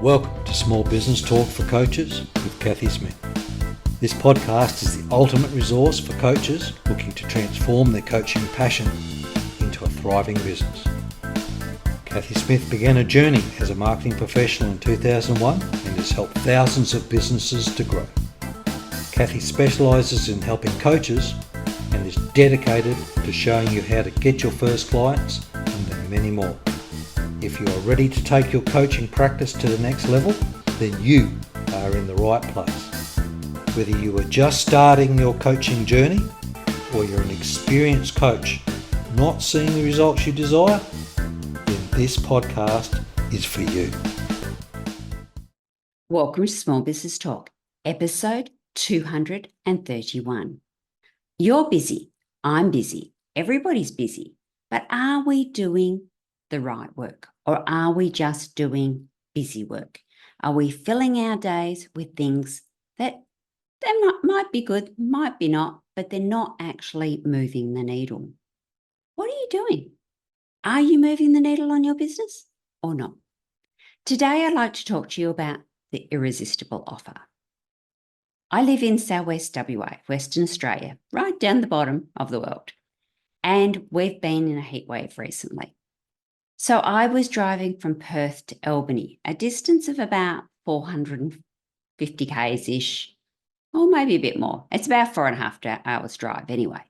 Welcome to Small Business Talk for Coaches with Kathy Smith. This podcast is the ultimate resource for coaches looking to transform their coaching passion into a thriving business. Kathy Smith began a journey as a marketing professional in 2001 and has helped thousands of businesses to grow. Kathy specialises in helping coaches and is dedicated to showing you how to get your first clients and then many more. If you are ready to take your coaching practice to the next level, then you are in the right place. Whether you are just starting your coaching journey or you're an experienced coach not seeing the results you desire, then this podcast is for you. Welcome to Small Business Talk, episode 231. You're busy, I'm busy, everybody's busy, but are we doing the right work, or are we just doing busy work? Are we filling our days with things that might be good, might be not, but they're not actually moving the needle? What are you doing? Are you moving the needle on your business or not? Today, I'd like to talk to you about the Irresistible offer. I live in Southwest WA, Western Australia, right down the bottom of the world, and we've been in a heat wave recently. So I was driving from Perth to Albany, a distance of about 450 k's-ish, or maybe a bit more. It's about 4.5 hours drive anyway.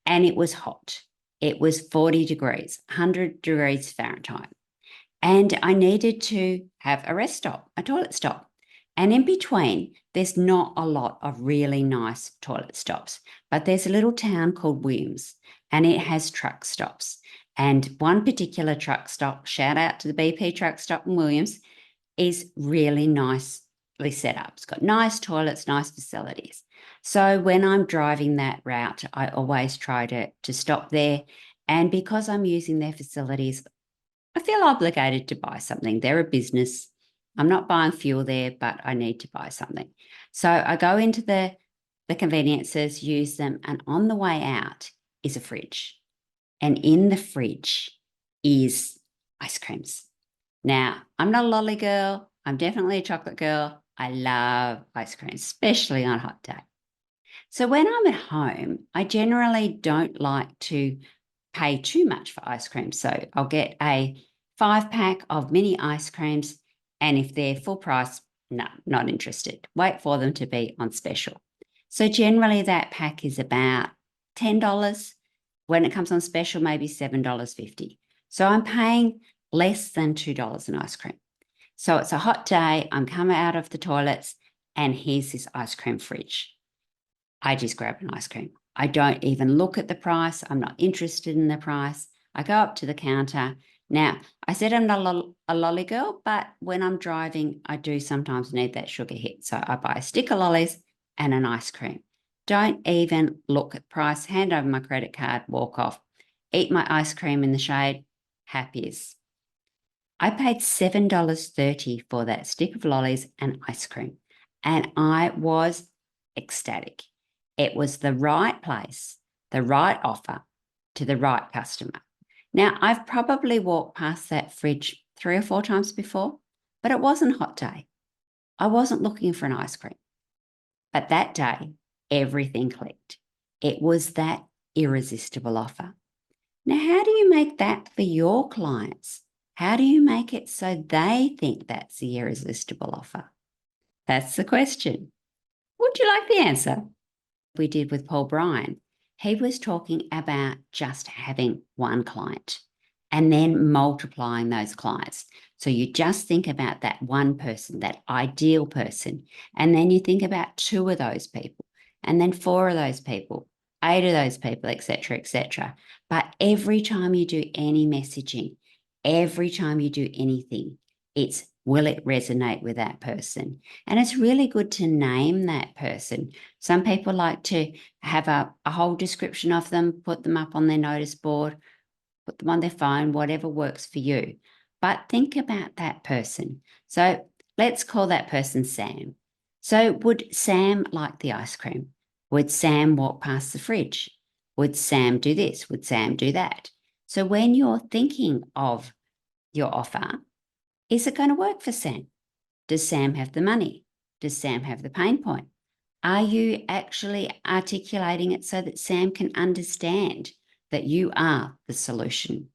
And it was hot. It was 40 degrees, 100 degrees Fahrenheit. And I needed to have a rest stop, a toilet stop. And in between, there's not a lot of really nice toilet stops, but there's a little town called Williams, and it has truck stops. And one particular truck stop, shout out to the BP truck stop in Williams, is really nicely set up. It's got nice toilets, nice facilities. So when I'm driving that route, I always try to stop there. And because I'm using their facilities, I feel obligated to buy something. They're a business. I'm not buying fuel there, but I need to buy something. So I go into the conveniences, use them, and on the way out is a fridge. And in the fridge is ice creams. Now, I'm not a lolly girl. I'm definitely a chocolate girl. I love ice cream, especially on a hot day. So when I'm at home, I generally don't like to pay too much for ice cream. So I'll get a 5-pack of mini ice creams, and if they're full price, no, not interested. Wait for them to be on special. So generally that pack is about $10. When it comes on special, maybe $7.50. So I'm paying less than $2 an ice cream. So it's a hot day. I'm coming out of the toilets, and here's this ice cream fridge. I just grab an ice cream. I don't even look at the price. I'm not interested in the price. I go up to the counter. Now, I said I'm not a lolly girl, but when I'm driving, I do sometimes need that sugar hit. So I buy a stick of lollies and an ice cream. Don't even look at price, hand over my credit card, walk off, eat my ice cream in the shade, happy as. I paid $7.30 for that stick of lollies and ice cream, and I was ecstatic. It was the right place, the right offer to the right customer. Now, I've probably walked past that fridge 3 or 4 times before, but it wasn't a hot day. I wasn't looking for an ice cream. But that day, everything clicked. It was that irresistible offer. Now, how do you make that for your clients? How do you make it so they think that's the irresistible offer? That's the question. Would you like the answer? We did with Paul Bryan. He was talking about just having one client and then multiplying those clients. So you just think about that one person, that ideal person, and then you think about 2 of those people, and then 4 of those people, 8 of those people, etc., etc. But every time you do any messaging, every time you do anything, it's will it resonate with that person? And it's really good to name that person. Some people like to have a whole description of them, put them up on their notice board, put them on their phone, whatever works for you. But think about that person. So let's call that person Sam. So would Sam like the ice cream? Would Sam walk past the fridge? Would Sam do this? Would Sam do that? So when you're thinking of your offer, is it going to work for Sam? Does Sam have the money? Does Sam have the pain point? Are you actually articulating it so that Sam can understand that you are the solution?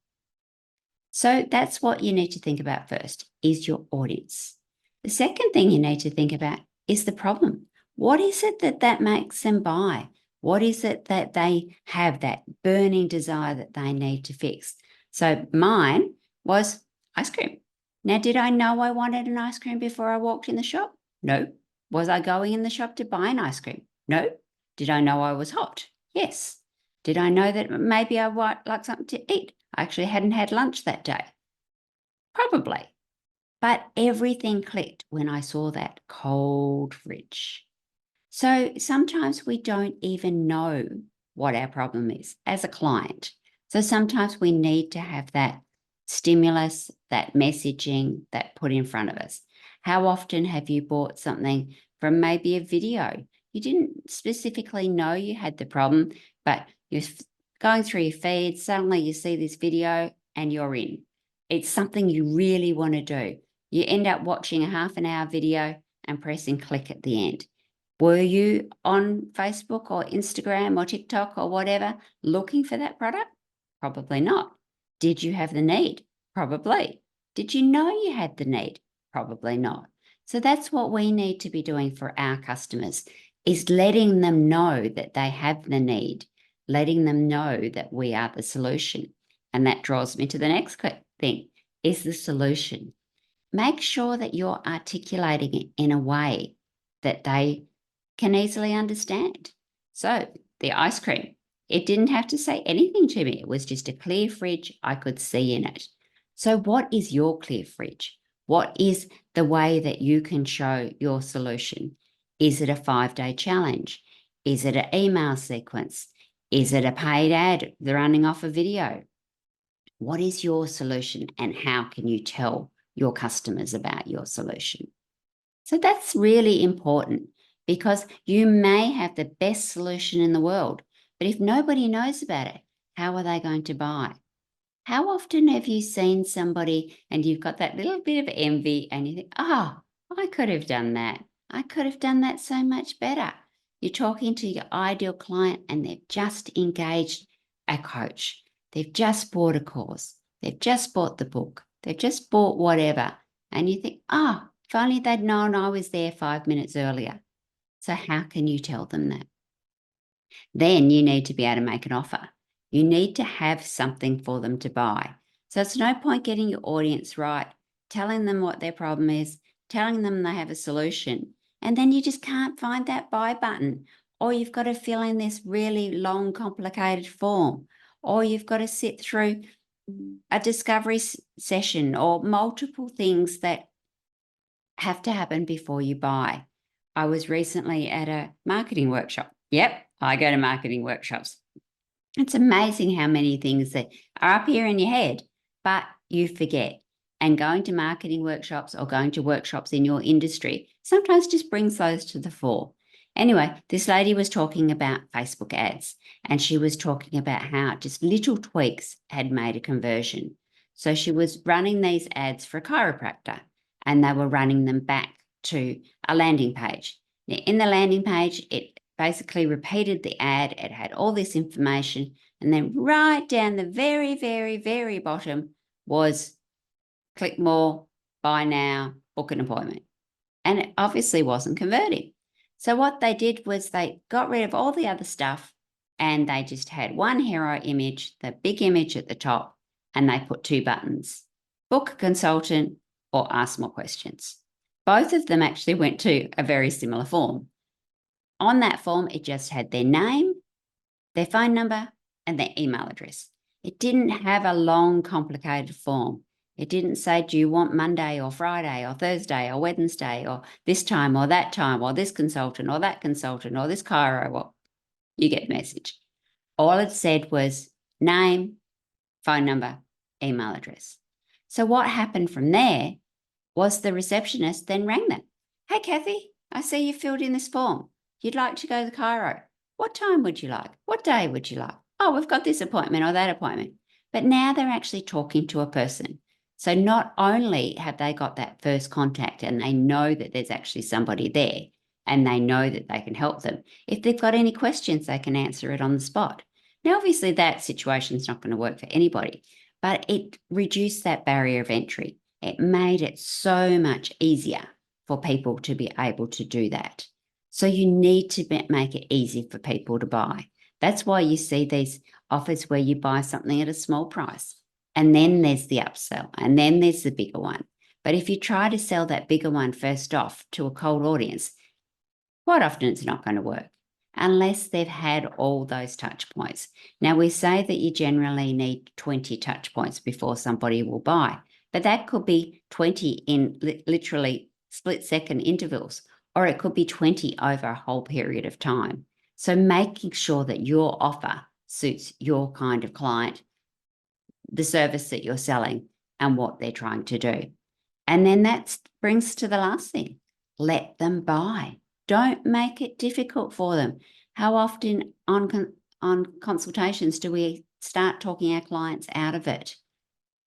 So that's what you need to think about first, is your audience. The second thing you need to think about is the problem. What is it that makes them buy? What is it that they have, that burning desire that they need to fix? So mine was ice cream. Now, did I know I wanted an ice cream before I walked in the shop? No. Was I going in the shop to buy an ice cream? No. Did I know I was hot? Yes. Did I know that maybe I would like something to eat? I actually hadn't had lunch that day. Probably. But everything clicked when I saw that cold fridge. So sometimes we don't even know what our problem is as a client. So sometimes we need to have that stimulus, that messaging that put in front of us. How often have you bought something from maybe a video? You didn't specifically know you had the problem, but you're going through your feed, suddenly you see this video and you're in. It's something you really want to do. You end up watching a half an hour video and pressing click at the end. Were you on Facebook or Instagram or TikTok or whatever looking for that product? Probably not. Did you have the need? Probably. Did you know you had the need? Probably not. So that's what we need to be doing for our customers, is letting them know that they have the need, letting them know that we are the solution. And that draws me to the next thing, is the solution. Make sure that you're articulating it in a way that they can easily understand. So the ice cream, it didn't have to say anything to me. It was just a clear fridge I could see in it. So what is your clear fridge? What is the way that you can show your solution? Is it a 5-day challenge? Is it an email sequence? Is it a paid ad running off a video? What is your solution and how can you tell your customers about your solution? So that's really important, because you may have the best solution in the world, but if nobody knows about it, how are they going to buy? How often have you seen somebody and you've got that little bit of envy and you think, oh, I could have done that. I could have done that so much better. You're talking to your ideal client and they've just engaged a coach. They've just bought a course. They've just bought the book. They've just bought whatever. And you think, oh, if only they'd known I was there 5 minutes earlier. So how can you tell them that? Then you need to be able to make an offer. You need to have something for them to buy. So it's no point getting your audience right, telling them what their problem is, telling them they have a solution, and then you just can't find that buy button, or you've got to fill in this really long, complicated form, or you've got to sit through a discovery session or multiple things that have to happen before you buy. I was recently at a marketing workshop. Yep, I go to marketing workshops. It's amazing how many things that are up here in your head, but you forget. And going to marketing workshops or going to workshops in your industry sometimes just brings those to the fore. Anyway, this lady was talking about Facebook ads, and she was talking about how just little tweaks had made a conversion. So she was running these ads for a chiropractor, and they were running them back to a landing page. Now, in the landing page, it basically repeated the ad. It had all this information, and then right down the very, very, very bottom was click more, buy now, book an appointment. And it obviously wasn't converting. So what they did was they got rid of all the other stuff and they just had one hero image, the big image at the top, and they put 2 buttons, book a consultant or ask more questions. Both of them actually went to a very similar form. On that form, it just had their name, their phone number, and their email address. It didn't have a long, complicated form. It didn't say, do you want Monday or Friday or Thursday or Wednesday or this time or that time or this consultant or that consultant or this chiro? Well, you get the message. All it said was name, phone number, email address. So what happened from there was the receptionist then rang them. Hey, Kathy, I see you filled in this form. You'd like to go to the chiro. What time would you like? What day would you like? Oh, we've got this appointment or that appointment. But now they're actually talking to a person. So not only have they got that first contact and they know that there's actually somebody there and they know that they can help them, if they've got any questions, they can answer it on the spot. Now, obviously, that situation is not going to work for anybody, but it reduced that barrier of entry. It made it so much easier for people to be able to do that. So you need to make it easy for people to buy. That's why you see these offers where you buy something at a small price, and then there's the upsell, and then there's the bigger one. But if you try to sell that bigger one first off to a cold audience, quite often it's not going to work unless they've had all those touch points. Now, we say that you generally need 20 touch points before somebody will buy, but that could be 20 in literally split-second intervals, or it could be 20 over a whole period of time. So making sure that your offer suits your kind of client, the service that you're selling, and what they're trying to do. And then that brings to the last thing. Let them buy. Don't make it difficult for them. How often on consultations do we start talking our clients out of it?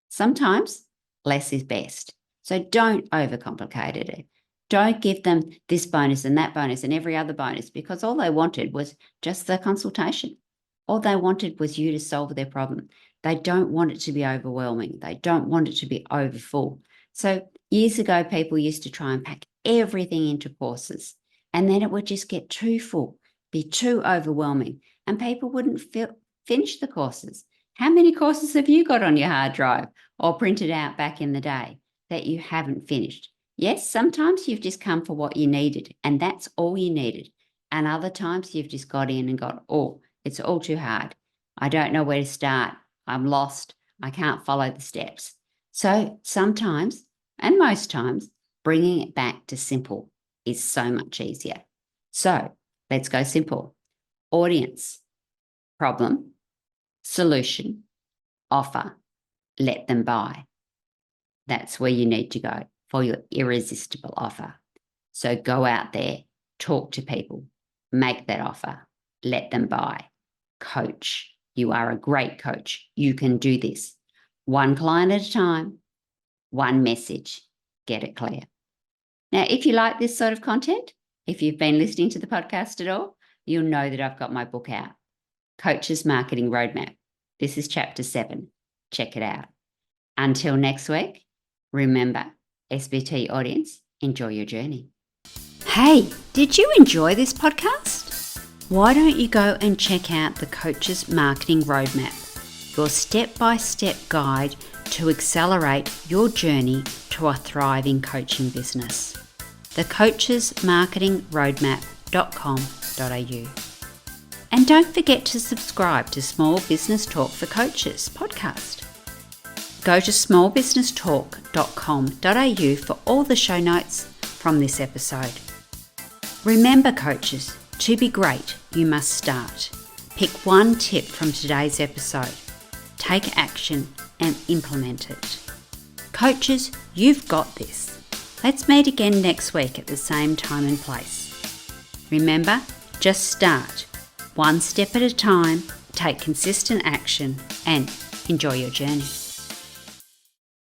Sometimes less is best. So don't overcomplicate it. Don't give them this bonus and that bonus and every other bonus, because all they wanted was just the consultation. All they wanted was you to solve their problem. They don't want it to be overwhelming. They don't want it to be overfull. So years ago, people used to try and pack everything into courses, and then it would just get too full, be too overwhelming, and people wouldn't finish the courses. How many courses have you got on your hard drive or printed out back in the day that you haven't finished? Yes, sometimes you've just come for what you needed, and that's all you needed. And other times you've just got in and got, oh, it's all too hard. I don't know where to start. I'm lost. I can't follow the steps. So sometimes, and most times, bringing it back to simple is so much easier. So let's go simple. Audience, problem, solution, offer, let them buy. That's where you need to go for your irresistible offer. So go out there, talk to people, make that offer, let them buy. Coach. You are a great coach. You can do this. One client at a time, one message. Get it clear. Now, if you like this sort of content, if you've been listening to the podcast at all, you'll know that I've got my book out, Coach's Marketing Roadmap. This is chapter 7. Check it out. Until next week, remember, SBT audience, enjoy your journey. Hey, did you enjoy this podcast? Why don't you go and check out the Coach's Marketing Roadmap, your step-by-step guide to accelerate your journey to a thriving coaching business. thecoachesmarketingroadmap.com.au. And don't forget to subscribe to Small Business Talk for Coaches podcast. Go to smallbusinesstalk.com.au for all the show notes from this episode. Remember, coaches, to be great, you must start. Pick one tip from today's episode. Take action and implement it. Coaches, you've got this. Let's meet again next week at the same time and place. Remember, just start. One step at a time, take consistent action, and enjoy your journey.